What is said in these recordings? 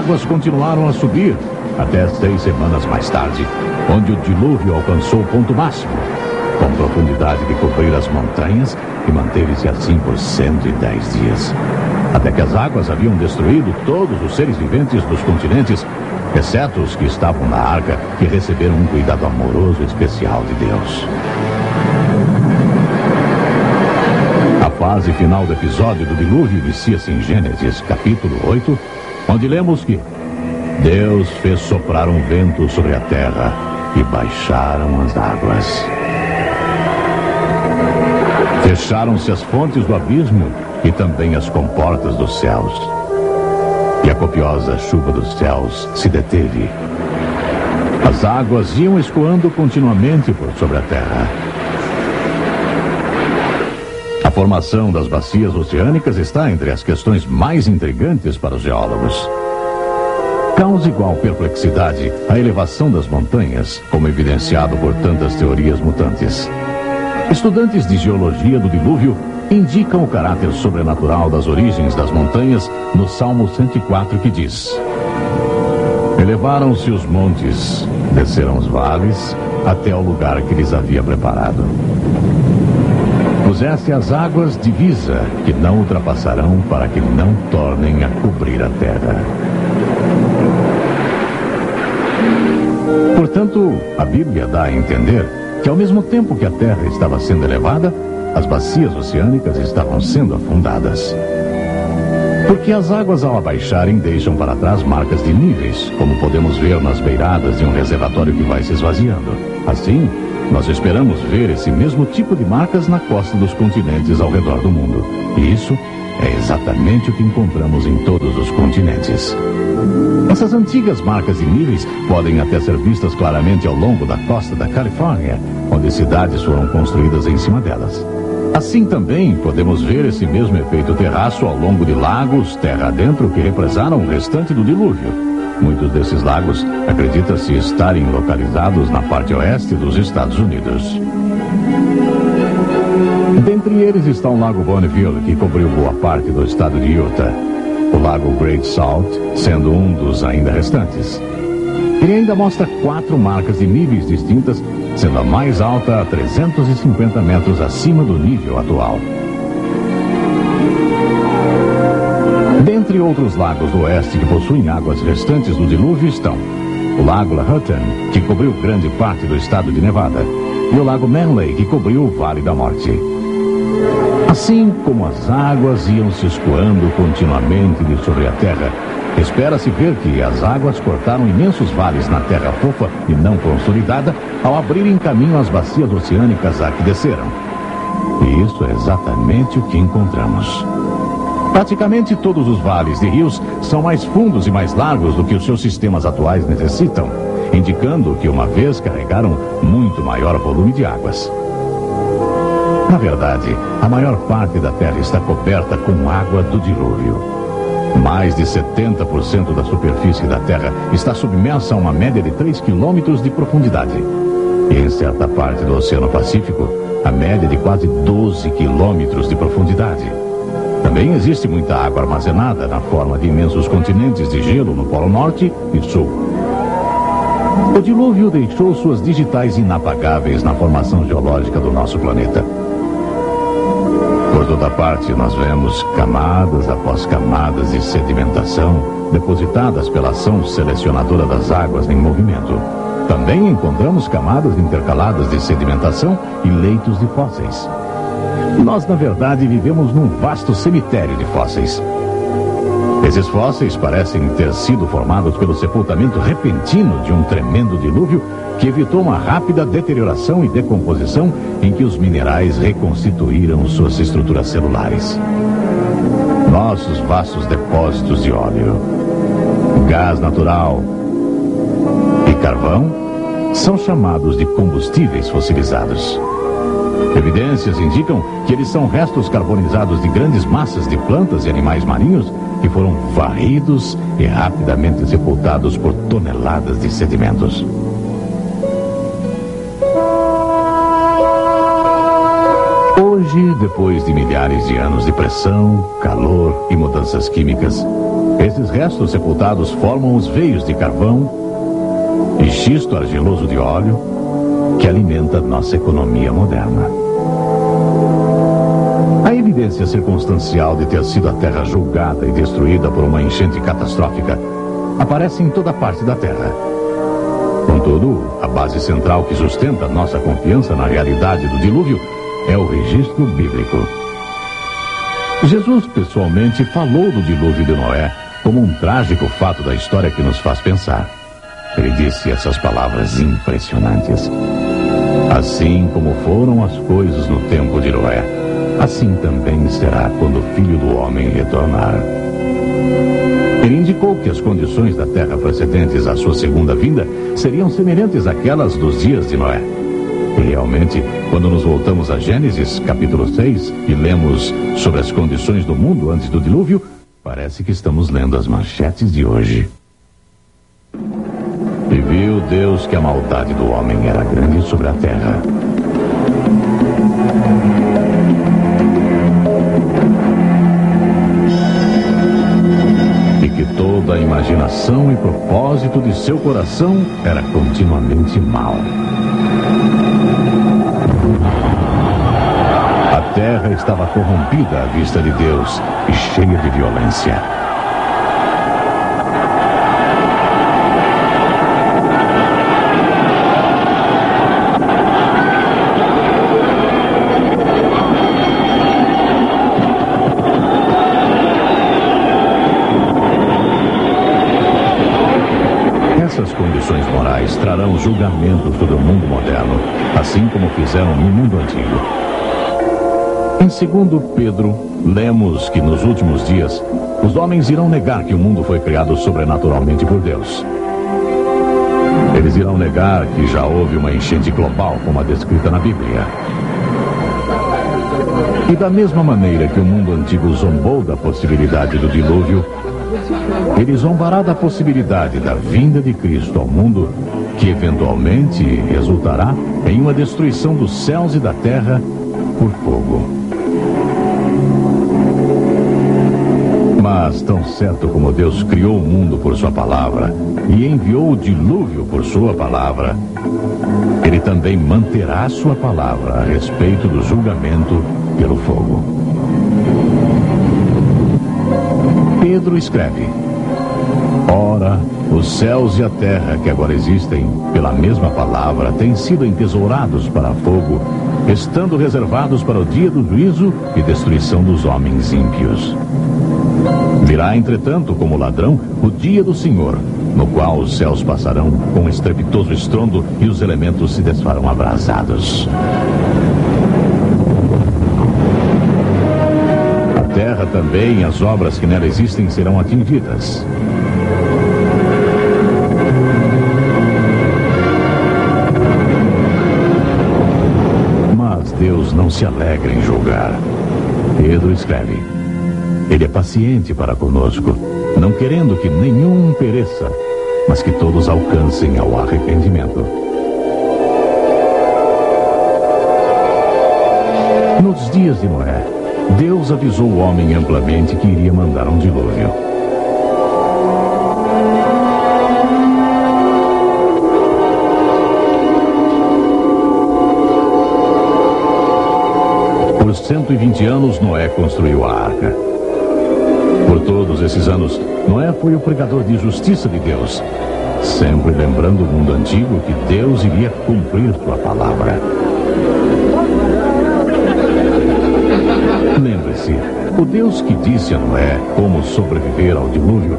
águas continuaram a subir, até 6 semanas mais tarde, onde o dilúvio alcançou o ponto máximo, com profundidade de cobrir as montanhas e manteve-se assim por 110 dias. Até que as águas haviam destruído todos os seres viventes dos continentes, exceto os que estavam na arca, que receberam um cuidado amoroso e especial de Deus. A fase final do episódio do dilúvio inicia-se em Gênesis, capítulo 8, onde lemos que Deus fez soprar um vento sobre a terra e baixaram as águas. Fecharam-se as fontes do abismo e também as comportas dos céus. E a copiosa chuva dos céus se deteve. As águas iam escoando continuamente por sobre a terra. A formação das bacias oceânicas está entre as questões mais intrigantes para os geólogos. Causa igual perplexidade a elevação das montanhas, como evidenciado por tantas teorias mutantes. Estudantes de geologia do dilúvio indicam o caráter sobrenatural das origens das montanhas no Salmo 104, que diz: Elevaram-se os montes, desceram os vales, até o lugar que lhes havia preparado. Puseste as águas divisa, que não ultrapassarão, para que não tornem a cobrir a terra. Portanto, a Bíblia dá a entender que ao mesmo tempo que a terra estava sendo elevada, as bacias oceânicas estavam sendo afundadas. Porque as águas, ao abaixarem, deixam para trás marcas de níveis, como podemos ver nas beiradas de um reservatório que vai se esvaziando. Assim, nós esperamos ver esse mesmo tipo de marcas na costa dos continentes ao redor do mundo. E isso é exatamente o que encontramos em todos os continentes. Essas antigas marcas de níveis podem até ser vistas claramente ao longo da costa da Califórnia, onde cidades foram construídas em cima delas. Assim também podemos ver esse mesmo efeito terraço ao longo de lagos terra adentro que represaram o restante do dilúvio. Muitos desses lagos acredita-se estarem localizados na parte oeste dos Estados Unidos. Dentre eles está o Lago Bonneville, que cobriu boa parte do estado de Utah. O Lago Great Salt, sendo um dos ainda restantes. Ele ainda mostra 4 marcas de níveis distintas, sendo a mais alta a 350 metros acima do nível atual. Dentre outros lagos do oeste que possuem águas restantes do dilúvio estão o Lago Lahontan, que cobriu grande parte do estado de Nevada, e o Lago Manley, que cobriu o Vale da Morte. Assim como as águas iam se escoando continuamente de sobre a terra, espera-se ver que as águas cortaram imensos vales na terra fofa e não consolidada ao abrirem caminho às bacias oceânicas a que desceram. E isso é exatamente o que encontramos. Praticamente todos os vales de rios são mais fundos e mais largos do que os seus sistemas atuais necessitam, indicando que uma vez carregaram muito maior volume de águas. Na verdade, a maior parte da terra está coberta com água do dilúvio. Mais de 70% da superfície da terra está submersa a uma média de 3 quilômetros de profundidade. E em certa parte do Oceano Pacífico, a média de quase 12 quilômetros de profundidade. Também existe muita água armazenada na forma de imensos continentes de gelo no Polo Norte e Sul. O dilúvio deixou suas digitais inapagáveis na formação geológica do nosso planeta. Por toda parte nós vemos camadas após camadas de sedimentação depositadas pela ação selecionadora das águas em movimento. Também encontramos camadas intercaladas de sedimentação e leitos de fósseis. Nós, na verdade, vivemos num vasto cemitério de fósseis. Esses fósseis parecem ter sido formados pelo sepultamento repentino de um tremendo dilúvio que evitou uma rápida deterioração e decomposição em que os minerais reconstituíram suas estruturas celulares. Nossos vastos depósitos de óleo, gás natural e carvão são chamados de combustíveis fossilizados. Evidências indicam que eles são restos carbonizados de grandes massas de plantas e animais marinhos que foram varridos e rapidamente sepultados por toneladas de sedimentos. Hoje, depois de milhares de anos de pressão, calor e mudanças químicas, Esses restos sepultados formam os veios de carvão e xisto argiloso de óleo que alimenta nossa economia moderna. A evidência circunstancial de ter sido a Terra julgada e destruída por uma enchente catastrófica aparece em toda parte da Terra. Contudo, a base central que sustenta nossa confiança na realidade do dilúvio é o registro bíblico. Jesus pessoalmente falou do dilúvio de Noé como um trágico fato da história que nos faz pensar. Ele disse essas palavras impressionantes: assim como foram as coisas no tempo de Noé, assim também será quando o Filho do Homem retornar. Ele indicou que as condições da terra precedentes à sua segunda vinda seriam semelhantes àquelas dos dias de Noé. E realmente, quando nos voltamos a Gênesis, capítulo 6, e lemos sobre as condições do mundo antes do dilúvio, parece que estamos lendo as manchetes de hoje. E viu Deus que a maldade do homem era grande sobre a terra. E que toda a imaginação e propósito de seu coração era continuamente mau. A terra estava corrompida à vista de Deus e cheia de violência. Essas condições morais trarão julgamento sobre o mundo moderno, assim como fizeram no mundo antigo. Em 2 Pedro, lemos que nos últimos dias, os homens irão negar que o mundo foi criado sobrenaturalmente por Deus. Eles irão negar que já houve uma enchente global, como a descrita na Bíblia. E da mesma maneira que o mundo antigo zombou da possibilidade do dilúvio, ele zombará da possibilidade da vinda de Cristo ao mundo, que eventualmente resultará em uma destruição dos céus e da terra por fogo. Mas tão certo como Deus criou o mundo por sua palavra e enviou o dilúvio por sua palavra, Ele também manterá sua palavra a respeito do julgamento pelo fogo. Pedro escreve: ora, os céus e a terra que agora existem, pela mesma palavra, têm sido entesourados para fogo, estando reservados para o dia do juízo e destruição dos homens ímpios. Virá, entretanto, como ladrão, o dia do Senhor, no qual os céus passarão com estrepitoso estrondo e os elementos se desfarão abrasados. A terra também e as obras que nela existem serão atingidas. Mas Deus não se alegra em julgar. Pedro escreve: Ele é paciente para conosco, não querendo que nenhum pereça, mas que todos alcancem ao arrependimento. Nos dias de Noé, Deus avisou o homem amplamente que iria mandar um dilúvio. Por 120 anos, Noé construiu a arca. Por todos esses anos, Noé foi o pregador de justiça de Deus, sempre lembrando o mundo antigo que Deus iria cumprir sua palavra. Lembre-se, o Deus que disse a Noé como sobreviver ao dilúvio,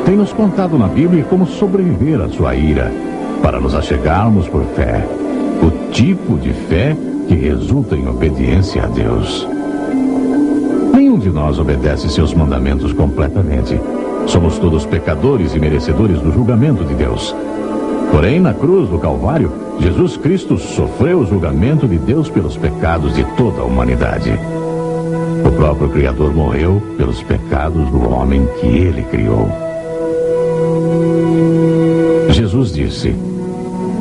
tem nos contado na Bíblia como sobreviver à sua ira, para nos achegarmos por fé, o tipo de fé que resulta em obediência a Deus. Nenhum de nós obedece seus mandamentos completamente. Somos todos pecadores e merecedores do julgamento de Deus. Porém, na cruz do Calvário, Jesus Cristo sofreu o julgamento de Deus pelos pecados de toda a humanidade. O próprio Criador morreu pelos pecados do homem que Ele criou. Jesus disse: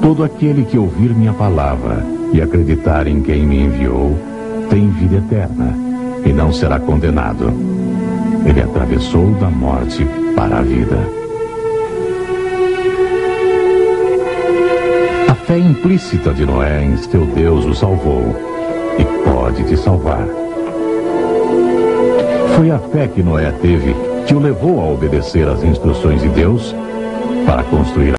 todo aquele que ouvir minha palavra e acreditar em quem me enviou, tem vida eterna e não será condenado, Ele atravessou da morte para a vida. A fé implícita de Noé em seu Deus o salvou e pode te salvar. Foi a fé que Noé teve que o levou a obedecer às instruções de Deus para construir